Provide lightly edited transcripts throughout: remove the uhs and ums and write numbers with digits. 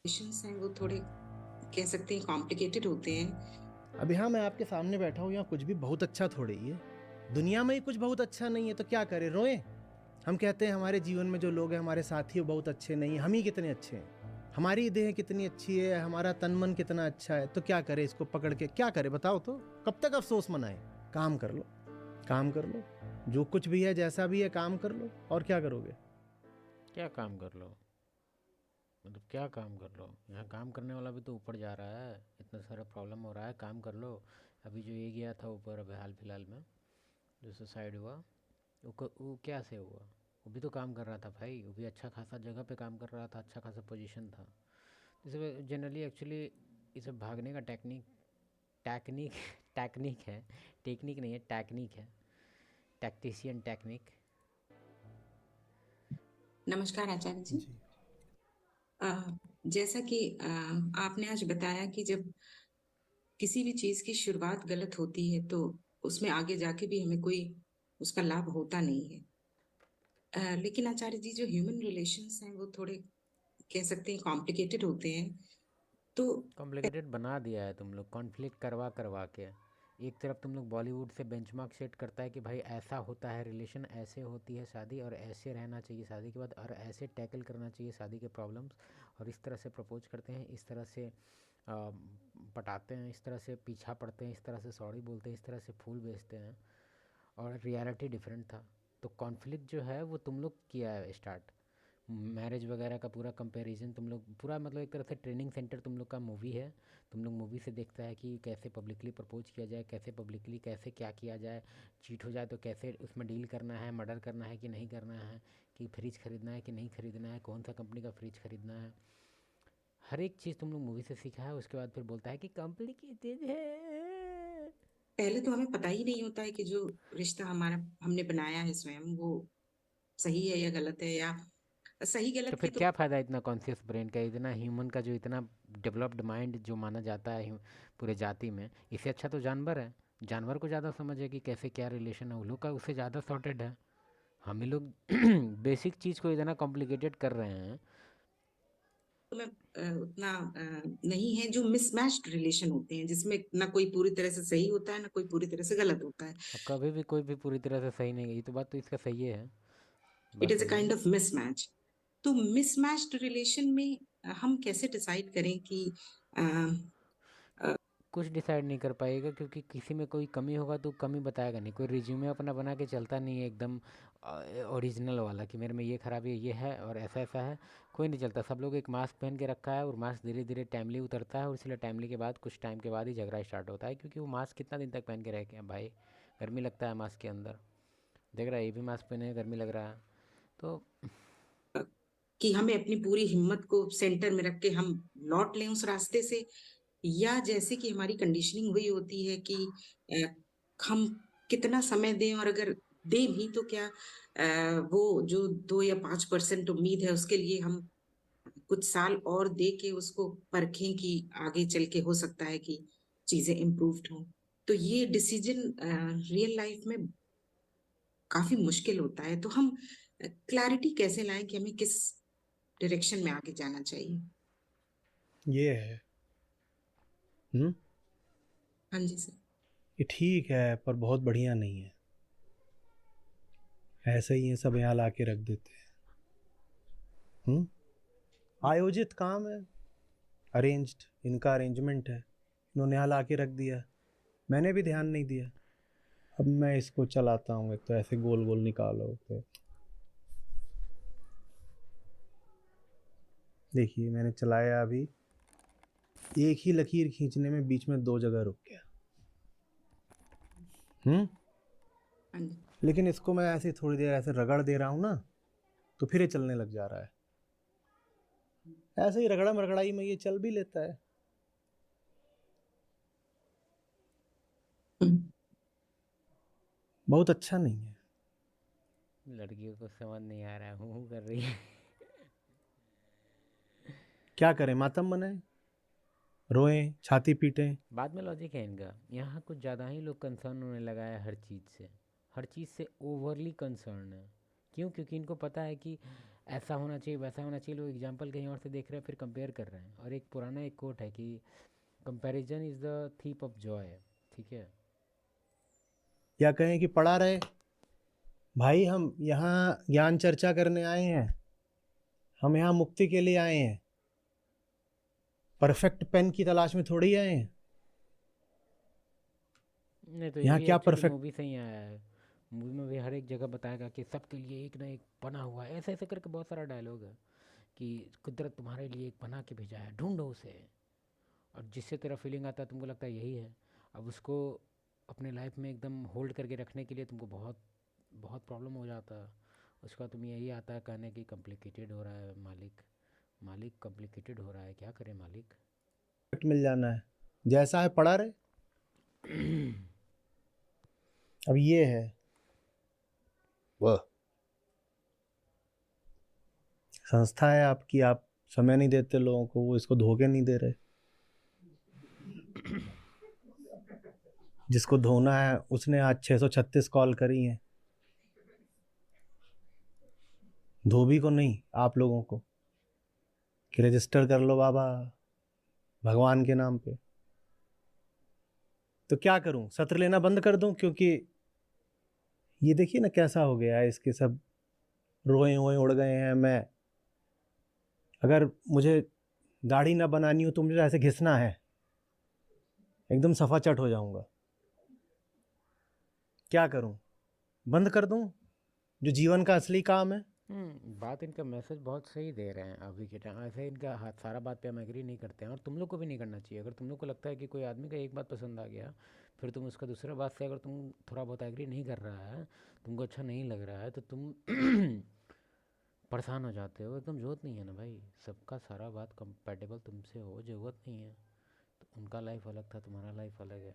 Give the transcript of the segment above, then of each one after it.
Relations हैं वो थोड़े कह सकते हैं कॉम्प्लिकेटेड होते हैं। अभी हाँ, मैं आपके सामने बैठा हूँ, यहाँ कुछ भी बहुत अच्छा थोड़ी ही है। दुनिया में ही कुछ बहुत अच्छा नहीं है तो क्या करें, रोएं? हम कहते हैं हमारे जीवन में जो लोग हैं, हमारे साथी, वो बहुत अच्छे नहीं हैं। हम ही कितने अच्छे हैं, हमारी देह कितनी अच्छी है, हमारा तन मन कितना अच्छा है, तो क्या करें? इसको पकड़ के क्या करें बताओ तो? कब तक अफसोस मनाएं? काम कर लो, काम कर लो, जो कुछ भी है जैसा भी है काम कर लो, और क्या करोगे? क्या काम कर लो? मतलब क्या काम कर लो? यहाँ काम करने वाला भी तो ऊपर जा रहा है, इतना सारा प्रॉब्लम हो रहा है, काम कर लो। अभी जो ये गया था ऊपर अभी हाल फिलहाल में, जो सुसाइड हुआ, वो क्या से हुआ? वो भी तो काम कर रहा था भाई, वो भी अच्छा खासा जगह पे काम कर रहा था, अच्छा खासा पोजीशन था। जैसे जनरली एक्चुअली इसे भागने का टेक्निक टेक्निक टेक्निक है, टेक्निक नहीं है, टेक्निक है, टैक्टिशियन टेक्निक। नमस्कार आचार्य जी। जी। अ, जैसा कि आपने आज बताया कि जब किसी भी चीज की शुरुआत गलत होती है तो उसमें आगे जाके भी हमें कोई उसका लाभ होता नहीं है। लेकिन आचार्य जी जो ह्यूमन रिलेशंस हैं वो थोड़े कह सकते हैं कॉम्प्लिकेटेड होते हैं। तो कॉम्प्लिकेटेड बना दिया है तुम लोग, कॉन्फ्लिक्ट करवा करवा के। एक तरफ तुम लोग बॉलीवुड से बेंचमार्क सेट करता है कि भाई ऐसा होता है रिलेशन, ऐसे होती है शादी, और ऐसे रहना चाहिए शादी के बाद, और ऐसे टैकल करना चाहिए शादी के प्रॉब्लम्स, और इस तरह से प्रपोज करते हैं, इस तरह से पटाते हैं, इस तरह से पीछा पड़ते हैं, इस तरह से सॉरी बोलते हैं, इस तरह से फूल बेचते हैं। और रियलिटी डिफरेंट था। तो कॉन्फ्लिक्ट जो है वो तुम लोग किया है स्टार्ट। मैरिज वगैरह का पूरा कंपैरिजन तुम लोग पूरा, मतलब एक तरह से ट्रेनिंग सेंटर तुम लोग का मूवी है। तुम लोग मूवी से देखता है कि कैसे पब्लिकली प्रपोज किया जाए, कैसे पब्लिकली कैसे क्या किया जाए, चीट हो जाए तो कैसे उसमें डील करना है, मर्डर करना है कि नहीं करना है, कि फ्रिज खरीदना है कि नहीं खरीदना है, कौन सा कंपनी का फ्रिज खरीदना है। हर एक चीज़ तुम लोग मूवी से सीखा है, उसके बाद फिर बोलता है कि कॉम्प्लिकेटेड है। पहले तो हमें पता ही नहीं होता है कि जो रिश्ता हमारा हमने बनाया है स्वयं वो सही है या गलत है, या सही तो गलत की फिर तो क्या फ़ायदा इतना कॉन्शियस ब्रेन का, इतना ह्यूमन का, जो इतना डेवलप्ड माइंड जो माना जाता है पूरे जाति में, इससे अच्छा तो जानवर है। जानवर को ज़्यादा समझ है कि कैसे क्या रिलेशन है, वो लोग का उससे ज़्यादा सॉर्टेड है। हम ही लोग बेसिक चीज़ को इतना कॉम्प्लिकेटेड कर रहे हैं। में उतना नहीं है। जो मिसमैच्ड रिलेशन होते हैं जिसमें ना कोई पूरी तरह से सही होता है ना कोई पूरी तरह से गलत होता है। अब कभी भी कोई भी पूरी तरह से सही नहीं गई, तो बात तो इसका सही है। इट बस इज अ वही काइंड है। Of mismatch. तो मिसमैच्ड रिलेशन में हम कैसे डिसाइड करें कि अ, अ, कुछ डिसाइड नहीं कर पाएगा, क्योंकि किसी में कोई कमी होगा तो कमी बताएगा नहीं। कोई रिज्यूमे अपना बना के चलता नहीं है एकदम ओरिजिनल वाला, कि मेरे में ये खराबी है, ये है और ऐसा ऐसा है। कोई नहीं चलता। सब लोग एक मास्क पहन के रखा है, और मास्क धीरे धीरे टाइमली उतरता है, और इसलिए टाइमली के बाद कुछ टाइम के बाद ही झगड़ा स्टार्ट होता है, क्योंकि वो मास्क कितना दिन तक पहन के रह गया भाई। गर्मी लगता है मास्क के अंदर। देख रहा है, ये भी मास्क पहने हैं, गर्मी लग रहा है। तो कि हमें अपनी पूरी हिम्मत को सेंटर में रख के हम लौट लें उस रास्ते से, या जैसे कि हमारी कंडीशनिंग हुई होती है कि अ, हम कितना समय दें, और अगर दें भी तो क्या वो जो 2 या 5% उम्मीद है उसके लिए हम कुछ साल और दे के उसको परखें कि आगे चल के हो सकता है कि चीजें इम्प्रूव्ड हों। तो ये डिसीजन रियल लाइफ में काफी मुश्किल होता है। तो हम क्लैरिटी कैसे लाएं कि हमें किस डायरेक्शन में आगे जाना चाहिए। ये है। हम्म। हाँ जी सर। ये ठीक है पर बहुत बढ़िया नहीं है। ऐसे ही ये सब यहाँ ला के रख देते हैं। आयोजित काम है, अरेंज्ड, इनका अरेंजमेंट है, इन्होंने यहाँ ला के रख दिया, मैंने भी ध्यान नहीं दिया। अब मैं इसको चलाता हूँ, एक तो ऐसे गोल गोल निकालो तो देखिए मैंने चलाया, अभी एक ही लकीर खींचने में बीच में 2 जगह रुक गया। हाँ जी। लेकिन इसको मैं ऐसे थोड़ी देर ऐसे रगड़ दे रहा हूँ ना, तो फिर ये चलने लग जा रहा है। ऐसे ही रगड़म रगड़ाई में ये चल भी लेता है। हम्म। बहुत अच्छा नहीं है। लड़कियों को समझ नहीं आ रहा है, हूँ कर रही है। क्या करें, मातम बनाए, रोएं, छाती पीटें? बाद में लॉजिक है इनका। यहाँ कुछ ज़्यादा ही लोग कंसर्न होने लगा है हर चीज़ से। हर चीज़ से ओवरली कंसर्न है। क्यों? क्योंकि इनको पता है कि ऐसा होना चाहिए वैसा होना चाहिए, लोग एग्जाम्पल कहीं और से देख रहे हैं फिर कंपेयर कर रहे हैं। और एक पुराना एक कोट है कि comparison is the thief of Joy. ठीक है। या कहें कि पढ़ा रहे। भाई हम यहाँ ज्ञान चर्चा करने आए हैं, हम यहाँ मुक्ति के लिए आए हैं, परफेक्ट पेन की तलाश में थोड़ी आए हैं। नहीं तो ये यहाँ भी क्या एक्चुअली परफेक्ट। मूवी से ही आया है। मूवी में भी हर एक जगह बताएगा कि सबके लिए एक ना एक बना हुआ है, ऐसे ऐसे करके बहुत सारा डायलॉग है कि कुदरत तुम्हारे लिए एक बना के भेजा है, ढूंढो उसे। और जिससे तेरा फीलिंग आता है तुमको लगता है यही है, अब उसको अपने लाइफ में एकदम होल्ड करके रखने के लिए तुमको बहुत बहुत प्रॉब्लम हो जाता है। उसका तुम यही आता है कहने की कॉम्प्लिकेटेड हो रहा है मालिक, मालिक कॉम्प्लिकेटेड हो रहा है, क्या करें मालिक। मिल जाना है, जैसा है पढ़ा रहे। अब ये है वह संस्था है आपकी, आप समय नहीं देते लोगों को, वो इसको धोखे नहीं दे रहे। जिसको धोना है उसने आज 636 कॉल करी हैं, धोबी को नहीं, आप लोगों को, कि रजिस्टर कर लो बाबा भगवान के नाम पे। तो क्या करूं, सत्र लेना बंद कर दूं? क्योंकि ये देखिए ना कैसा हो गया है, इसके सब रोए हुए उड़ गए हैं। मैं अगर मुझे दाढ़ी ना बनानी हो तो मुझे ऐसे घिसना है, एकदम सफा चट हो जाऊंगा। क्या करूं, बंद कर दूं जो जीवन का असली काम है? बात इनका मैसेज बहुत सही दे रहे हैं अभी के टाइम। ऐसे इनका सारा बात पे हम एग्री नहीं करते हैं, और तुम लोग को भी नहीं करना चाहिए। अगर तुम लोग को लगता है कि कोई आदमी का एक बात पसंद आ गया, फिर तुम उसका दूसरा बात से अगर तुम थोड़ा बहुत एग्री नहीं कर रहा है, तुमको अच्छा नहीं लग रहा है, तो तुम परेशान हो जाते हो। एकदम ज़रूरत नहीं है ना भाई, सबका सारा बात कंपेटेबल तुमसे हो, ज़रूरत नहीं है। तो उनका लाइफ अलग था, तुम्हारा लाइफ अलग है।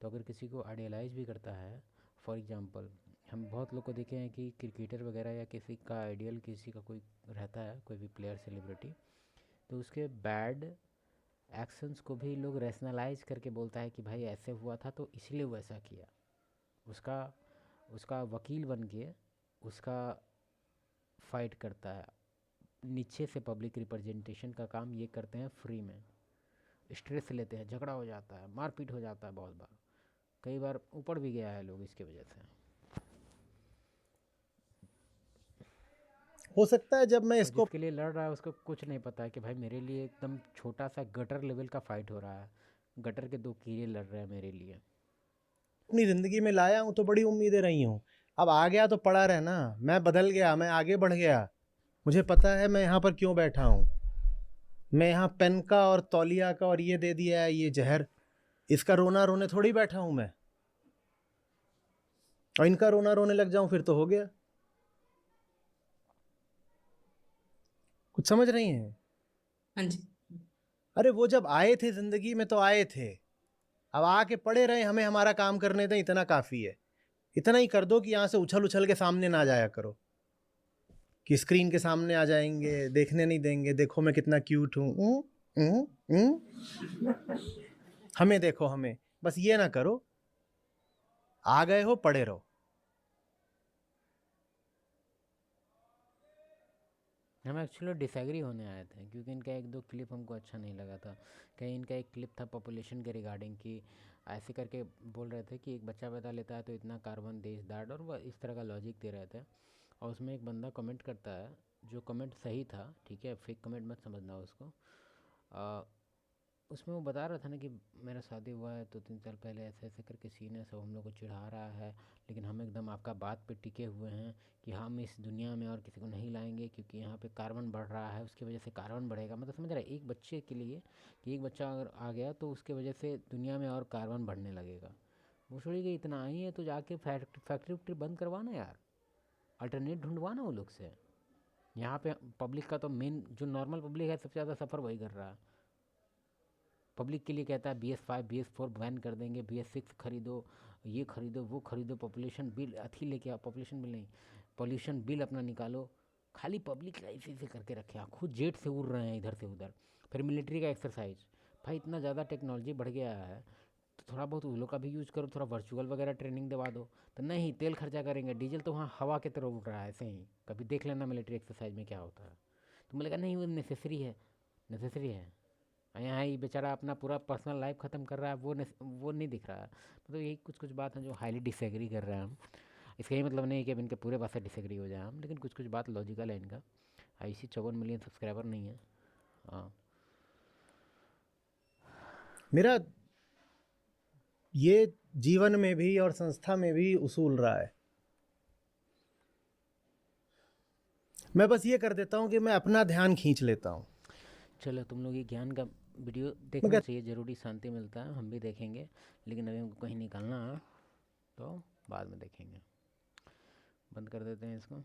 तो अगर किसी को आइडियलाइज भी करता है, फॉर एग्जांपल हम बहुत लोग को देखे हैं कि क्रिकेटर वगैरह या किसी का आइडियल किसी का कोई रहता है, कोई भी प्लेयर सेलिब्रिटी, तो उसके बैड एक्शंस को भी लोग रैशनलाइज करके बोलता है कि भाई ऐसे हुआ था तो इसलिए वो ऐसा किया। उसका उसका वकील बन के उसका फाइट करता है। नीचे से पब्लिक रिप्रेजेंटेशन का काम ये करते हैं फ्री में, स्ट्रेस लेते हैं, झगड़ा हो जाता है, मारपीट हो जाता है, बहुत बार कई बार ऊपर भी गया है लोग इसके वजह से। हो सकता है जब मैं और इसको जिसके लिए लड़ रहा है उसको कुछ नहीं पता है कि भाई मेरे लिए एकदम छोटा सा गटर लेवल का फाइट हो रहा है, गटर के दो कीड़े लड़ रहे हैं मेरे लिए। अपनी जिंदगी में लाया हूं तो बड़ी उम्मीदें रही हूं। अब आ गया तो पड़ा रहना, मैं बदल गया, मैं आगे बढ़ गया। मुझे पता है मैं यहाँ पर क्यों बैठा हूँ। मैं यहाँ पेन का और तौलिया का और ये दे दिया है, ये जहर, इसका रोना रोने थोड़ी बैठा हूं मैं। और इनका रोना रोने लग जाऊं फिर तो हो गया। कुछ समझ रही हैं? हाँ जी। अरे वो जब आए थे जिंदगी में तो आए थे, अब आके पड़े रहे, हमें हमारा काम करने दें, इतना काफी है। इतना ही कर दो कि यहाँ से उछल उछल के सामने ना जाया करो, कि स्क्रीन के सामने आ जाएंगे, देखने नहीं देंगे, देखो मैं कितना क्यूट हूँ। हमें देखो, हमें बस ये ना करो। आ गए हो, पड़े रहो। हम एक्चुअली डिसएग्री होने आए थे क्योंकि इनका एक दो क्लिप हमको अच्छा नहीं लगा था। कहीं इनका एक क्लिप था पॉपुलेशन के रिगार्डिंग कि ऐसे करके बोल रहे थे कि एक बच्चा पैदा लेता है तो इतना कार्बन देश दाट, और वह इस तरह का लॉजिक दे रहे थे। और उसमें एक बंदा कमेंट करता है, जो कमेंट सही था, ठीक है, फेक कमेंट मत समझना उसको। उसमें वो बता रहा था ना कि मेरा शादी हुआ है तो 3 साल पहले ऐसे ऐसे करके सीन है, सब हम लोग को चिढ़ा रहा है, लेकिन हम एकदम आपका बात पे टिके हुए हैं कि हम इस दुनिया में और किसी को नहीं लाएंगे क्योंकि यहाँ पे कार्बन बढ़ रहा है, उसकी वजह से कार्बन बढ़ेगा। मतलब समझ रहा है, एक बच्चे के लिए कि एक बच्चा अगर आ गया तो उसके वजह से दुनिया में और कार्बन बढ़ने लगेगा। वो छोड़ी गई, इतना आई है तो जाके फैक्ट्री वैक्ट्री बंद करवाना यार, अल्टरनेट ढूंढवाना वो लोग से। यहाँ पे पब्लिक का तो मेन जो नॉर्मल पब्लिक है सबसे ज़्यादा सफ़र वही कर रहा है। पब्लिक के लिए कहता है BS5 BS4 बैन कर देंगे, BS6 खरीदो, ये खरीदो वो खरीदो, पॉपुलेशन बिल अथी लेके आओ, पॉपुलेशन बिल नहीं, पॉल्यूशन बिल अपना निकालो। खाली पब्लिक ऐसे ऐसे करके रखे हैं, खुद जेट से उड़ रहे हैं इधर से उधर। फिर मिलिट्री का एक्सरसाइज, भाई इतना ज़्यादा टेक्नोलॉजी बढ़ गया है, तो थोड़ा बहुत उन लोग का भी यूज़ करो, थोड़ा वर्चुअल वगैरह ट्रेनिंग दिवा दो। तो नहीं, तेल खर्चा करेंगे, डीजल तो वहाँ हवा के तरह उड़ रहा है ऐसे ही, कभी देख लेना मिलिट्री एक्सरसाइज में क्या होता है। तो मुझे लगा नहीं, वो नेसेसरी है, नेसेसरी है। और यहाँ ये बेचारा अपना पूरा पर्सनल लाइफ ख़त्म कर रहा है, वो नहीं दिख रहा है। मतलब यही कुछ कुछ बात है जो हाईली डिसएग्री कर रहे हैं हम। इसका ये मतलब नहीं है कि अब इनके पूरे बात से डिसएग्री हो जाए हम, लेकिन कुछ कुछ बात लॉजिकल है इनका। IC 54 मिलियन सब्सक्राइबर नहीं है। हाँ, मेरा ये जीवन में भी और संस्था में भी उसूल रहा है, मैं बस ये कर देता हूँ कि मैं अपना ध्यान खींच लेता हूँ। चलो तुम लोग ये ज्ञान का वीडियो देखना मगर चाहिए, ज़रूरी शांति मिलता है, हम भी देखेंगे। लेकिन अभी हमको कहीं निकलना है तो बाद में देखेंगे। बंद कर देते हैं इसको।